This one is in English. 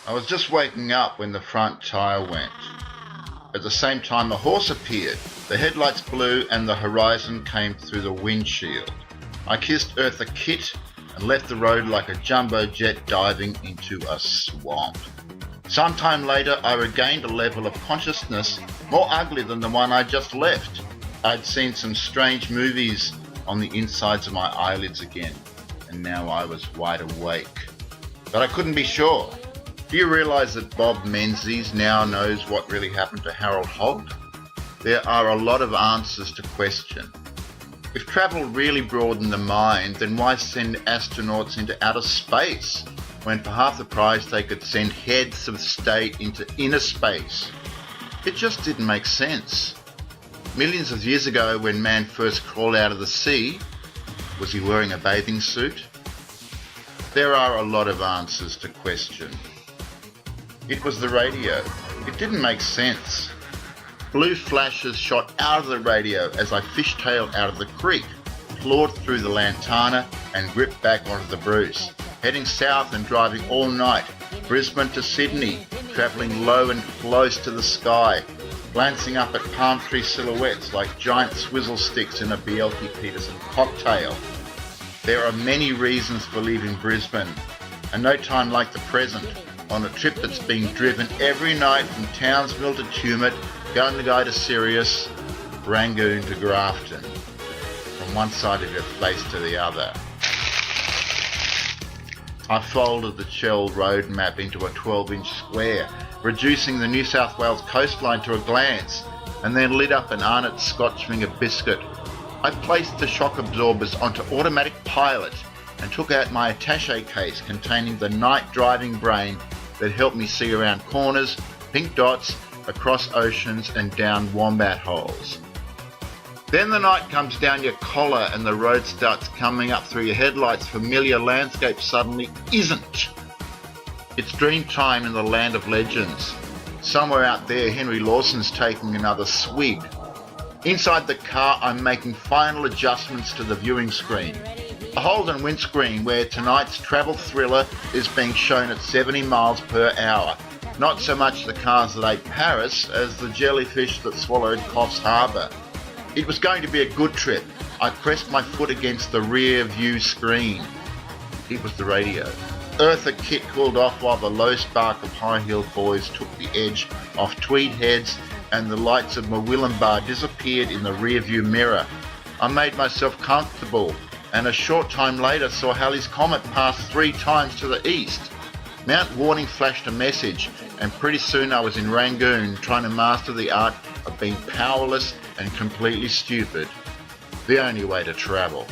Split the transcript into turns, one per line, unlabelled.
I was just waking up when the front tyre went. At the same time, a horse appeared. The headlights blew and the horizon came through the windshield. I kissed Eartha Kitt and left the road like a jumbo jet diving into a swamp. Sometime later, I regained a level of consciousness more ugly than the one I just left. I'd seen some strange movies on the insides of my eyelids again, and now I was wide awake. But I couldn't be sure. Do you realise that Bob Menzies now knows what really happened to Harold Holt? There are a lot of answers to question. If travel really broadened the mind, then why send astronauts into outer space when for half the price they could send heads of state into inner space? It just didn't make sense. Millions of years ago, when man first crawled out of the sea, was he wearing a bathing suit? There are a lot of answers to question. It was the radio. It didn't make sense. Blue flashes shot out of the radio as I fishtailed out of the creek, clawed through the Lantana and gripped back onto the Bruce, heading south and driving all night, Brisbane to Sydney, travelling low and close to the sky, glancing up at palm tree silhouettes like giant swizzle sticks in a Bjelke Peterson cocktail. There are many reasons for leaving Brisbane, and no time like the present, on a trip that's being driven every night from Townsville to Tumut, Gundagai to Sirius, Rangoon to Grafton, from one side of your face to the other. I folded the Chell road map into a 12-inch square, reducing the New South Wales coastline to a glance, and then lit up an Arnott Scotch finger biscuit. I placed the shock absorbers onto automatic pilot and took out my attaché case containing the night driving brain that helped me see around corners, pink dots, across oceans and down wombat holes. Then the night comes down your collar and the road starts coming up through your headlights. Familiar landscape suddenly isn't. It's dream time in the land of legends. Somewhere out there, Henry Lawson's taking another swig. Inside the car, I'm making final adjustments to the viewing screen. A Holden windscreen where tonight's travel thriller is being shown at 70 miles per hour. Not so much the cars that ate Paris as the jellyfish that swallowed Coffs Harbour. It was going to be a good trip. I pressed my foot against the rear view screen. It was the radio. Eartha Kitt cooled off while the low spark of high-heeled boys took the edge off Tweed Heads and the lights of Murwillumbah disappeared in the rear view mirror. I made myself comfortable and a short time later saw Halley's Comet pass 3 times to the east. Mount Warning flashed a message, and pretty soon I was in Rangoon trying to master the art of being powerless and completely stupid. The only way to travel.